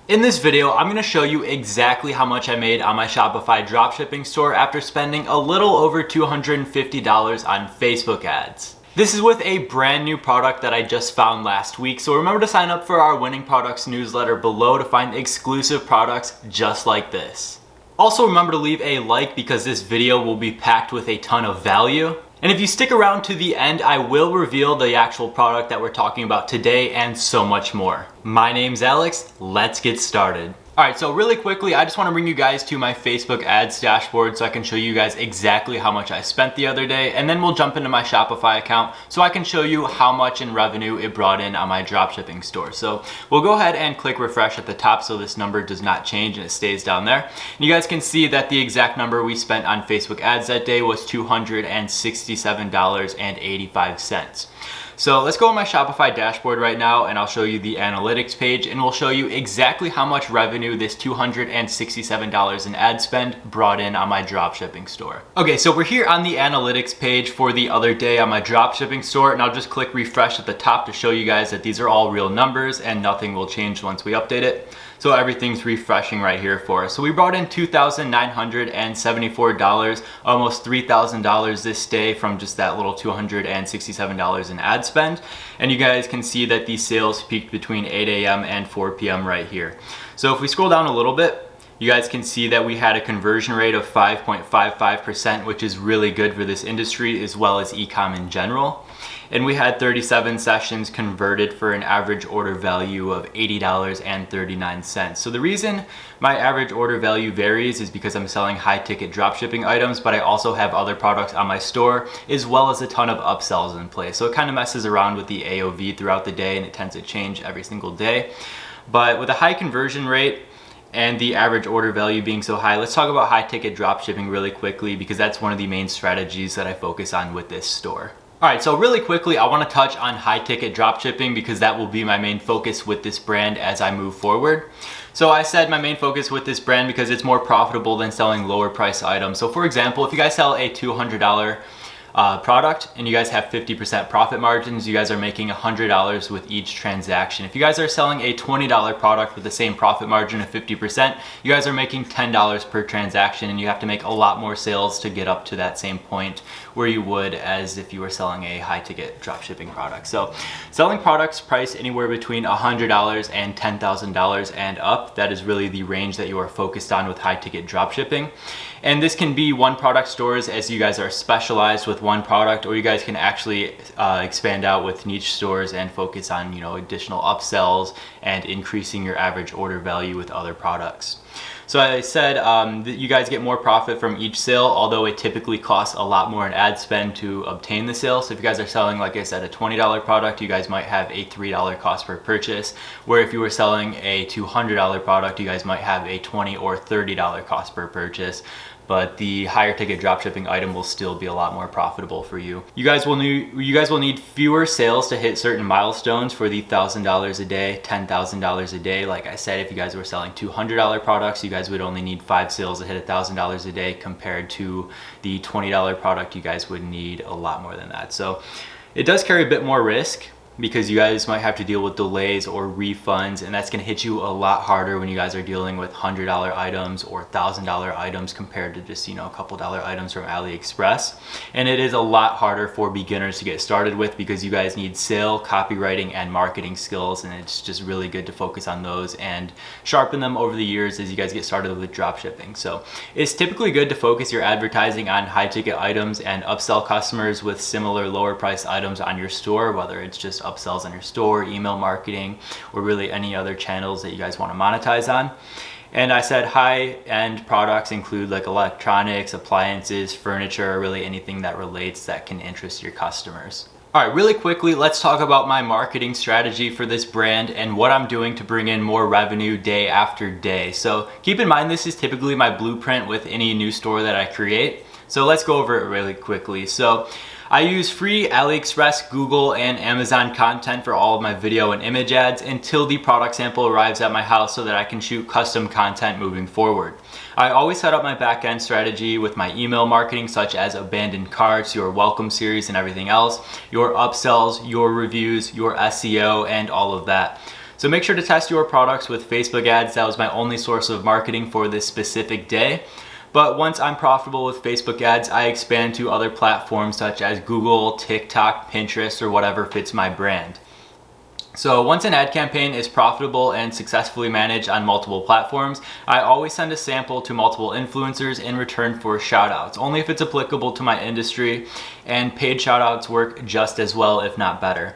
In this video, I'm going to show you exactly how much I made on my Shopify dropshipping store after spending a little over $250 on Facebook ads. This is with a brand new product that I just found last week, so remember to sign up for our Winning Products newsletter below to find exclusive products just like this. Also remember to leave a like because this video will be packed with a ton of value. And if you stick around to the end, I will reveal the actual product that we're talking about today and so much more. My name's Alex, let's get started. Alright, so really quickly, I just want to bring you guys to my Facebook ads dashboard so I can show you guys exactly how much I spent the other day, and then we'll jump into my Shopify account so I can show you how much in revenue it brought in on my dropshipping store. So we'll go ahead and click refresh at the top so this number does not change and it stays down there. And you guys can see that the exact number we spent on Facebook ads that day was $267.85. So let's go on my Shopify dashboard right now and I'll show you the analytics page and we'll show you exactly how much revenue this $267 in ad spend brought in on my dropshipping store. Okay, so we're here on the analytics page for the other day on my dropshipping store, and I'll just click refresh at the top to show you guys that these are all real numbers and nothing will change once we update it. So everything's refreshing right here for us. So we brought in $2,974, almost $3,000 this day from just that little $267 in ad spend. And you guys can see that these sales peaked between 8 a.m. and 4 p.m. right here. So if we scroll down a little bit, you guys can see that we had a conversion rate of 5.55%, which is really good for this industry as well as e-com in general. And we had 37 sessions converted for an average order value of $80.39. So the reason my average order value varies is because I'm selling high ticket dropshipping items, but I also have other products on my store as well as a ton of upsells in place. So it kind of messes around with the AOV throughout the day and it tends to change every single day. But with a high conversion rate and the average order value being so high, let's talk about high ticket dropshipping really quickly because that's one of the main strategies that I focus on with this store. Alright, so really quickly, I want to touch on high ticket dropshipping because that will be my main focus with this brand as I move forward. So I said my main focus with this brand because it's more profitable than selling lower price items. So for example, if you guys sell a $200 product and you guys have 50% profit margins, you guys are making $100 with each transaction. If you guys are selling a $20 product with the same profit margin of 50%, you guys are making $10 per transaction, and you have to make a lot more sales to get up to that same point where you would as if you were selling a high ticket dropshipping product. So selling products priced anywhere between $100 and $10,000 and up, that is really the range that you are focused on with high ticket dropshipping. And this can be one product stores as you guys are specialized with one product, or you guys can actually expand out with niche stores and focus on, additional upsells and increasing your average order value with other products. So I said that you guys get more profit from each sale, although it typically costs a lot more in ad spend to obtain the sale. So if you guys are selling, like I said, a $20 product, you guys might have a $3 cost per purchase, where if you were selling a $200 product, you guys might have a $20 or $30 cost per purchase. But the higher ticket dropshipping item will still be a lot more profitable for you. You guys will need fewer sales to hit certain milestones for the $1,000 a day, $10,000 a day. Like I said, if you guys were selling $200 products, you guys would only need 5 sales to hit $1,000 a day, compared to the $20 product, you guys would need a lot more than that. So it does carry a bit more risk, because you guys might have to deal with delays or refunds, and that's going to hit you a lot harder when you guys are dealing with $100 items or $1,000 items compared to just a couple dollar items from AliExpress. And it is a lot harder for beginners to get started with because you guys need sale, copywriting, and marketing skills, and it's just really good to focus on those and sharpen them over the years as you guys get started with dropshipping. So it's typically good to focus your advertising on high ticket items and upsell customers with similar lower price items on your store, whether it's just upsells on your store, email marketing, or really any other channels that you guys want to monetize on. And I said high-end products include like electronics, appliances, furniture, really anything that relates that can interest your customers. All right, really quickly, let's talk about my marketing strategy for this brand and what I'm doing to bring in more revenue day after day. So keep in mind, this is typically my blueprint with any new store that I create. So let's go over it really quickly. So I use free AliExpress, Google, and Amazon content for all of my video and image ads until the product sample arrives at my house so that I can shoot custom content moving forward. I always set up my back-end strategy with my email marketing, such as abandoned carts, your welcome series, and everything else, your upsells, your reviews, your SEO, and all of that. So make sure to test your products with Facebook ads. That was my only source of marketing for this specific day. But once I'm profitable with Facebook ads, I expand to other platforms such as Google, TikTok, Pinterest, or whatever fits my brand. So once an ad campaign is profitable and successfully managed on multiple platforms, I always send a sample to multiple influencers in return for shoutouts, only if it's applicable to my industry, and paid shoutouts work just as well, if not better.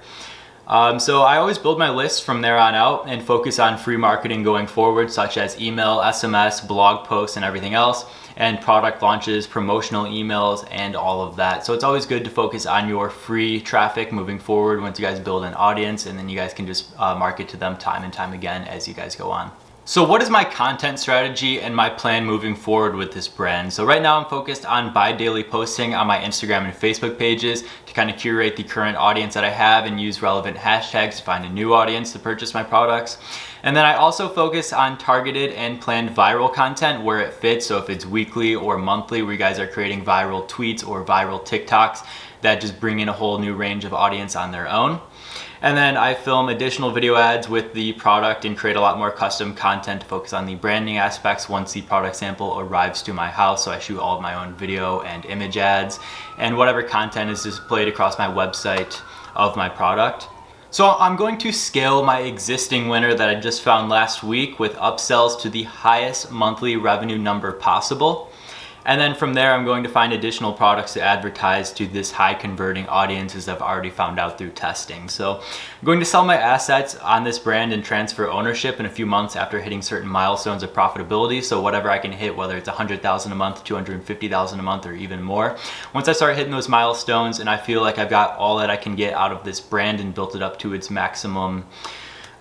So I always build my list from there on out and focus on free marketing going forward, such as email, SMS, blog posts, and everything else, and product launches, promotional emails, and all of that. So it's always good to focus on your free traffic moving forward once you guys build an audience, and then you guys can just market to them time and time again as you guys go on. So what is my content strategy and my plan moving forward with this brand? So right now I'm focused on bi-daily posting on my Instagram and Facebook pages to kind of curate the current audience that I have and use relevant hashtags to find a new audience to purchase my products. And then I also focus on targeted and planned viral content where it fits. So if it's weekly or monthly where you guys are creating viral tweets or viral TikToks that just bring in a whole new range of audience on their own. And then I film additional video ads with the product and create a lot more custom content to focus on the branding aspects once the product sample arrives to my house. So I shoot all of my own video and image ads and whatever content is displayed across my website of my product. So I'm going to scale my existing winner that I just found last week with upsells to the highest monthly revenue number possible. And then from there, I'm going to find additional products to advertise to this high converting audience as I've already found out through testing. So I'm going to sell my assets on this brand and transfer ownership in a few months after hitting certain milestones of profitability. So whatever I can hit, whether it's 100,000 a month, 250,000 a month, or even more. Once I start hitting those milestones and I feel like I've got all that I can get out of this brand and built it up to its maximum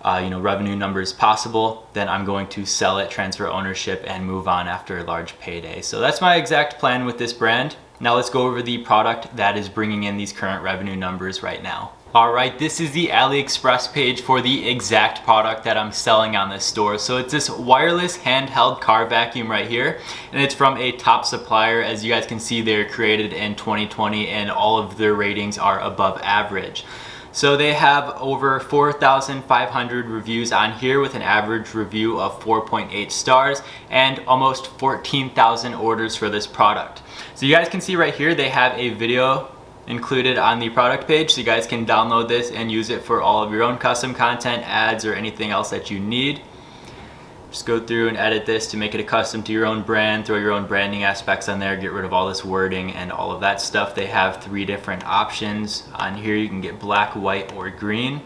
revenue numbers possible, then I'm going to sell it, transfer ownership, and move on after a large payday. So that's my exact plan with this brand. Now let's go over the product that is bringing in these current revenue numbers right now. All right, this is the AliExpress page for the exact product that I'm selling on this store. So it's this wireless handheld car vacuum right here, and it's from a top supplier. As you guys can see, they're created in 2020 and all of their ratings are above average. So they have over 4,500 reviews on here with an average review of 4.8 stars and almost 14,000 orders for this product. So you guys can see right here, they have a video included on the product page. So you guys can download this and use it for all of your own custom content, ads, or anything else that you need. Just go through and edit this to make it a custom to your own brand, throw your own branding aspects on there, get rid of all this wording and all of that stuff. They have 3 different options on here. You can get black, white, or green.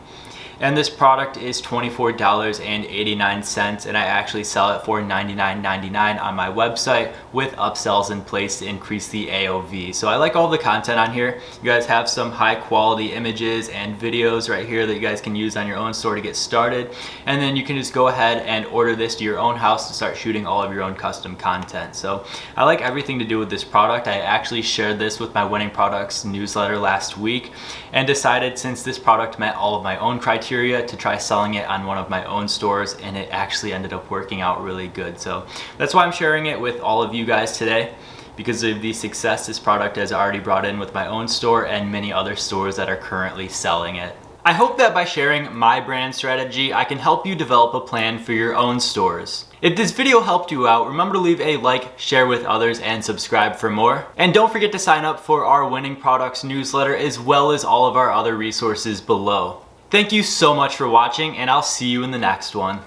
And this product is $24.89, and I actually sell it for $99.99 on my website with upsells in place to increase the AOV. So I like all the content on here. You guys have some high quality images and videos right here that you guys can use on your own store to get started. And then you can just go ahead and order this to your own house to start shooting all of your own custom content. So I like everything to do with this product. I actually shared this with my Winning Products newsletter last week and decided, since this product met all of my own criteria, to try selling it on one of my own stores, and it actually ended up working out really good. So that's why I'm sharing it with all of you guys today, because of the success this product has already brought in with my own store and many other stores that are currently selling it. I hope that by sharing my brand strategy, I can help you develop a plan for your own stores. If this video helped you out, remember to leave a like, share with others, and subscribe for more. And don't forget to sign up for our Winning Products newsletter as well as all of our other resources below. Thank you so much for watching, and I'll see you in the next one.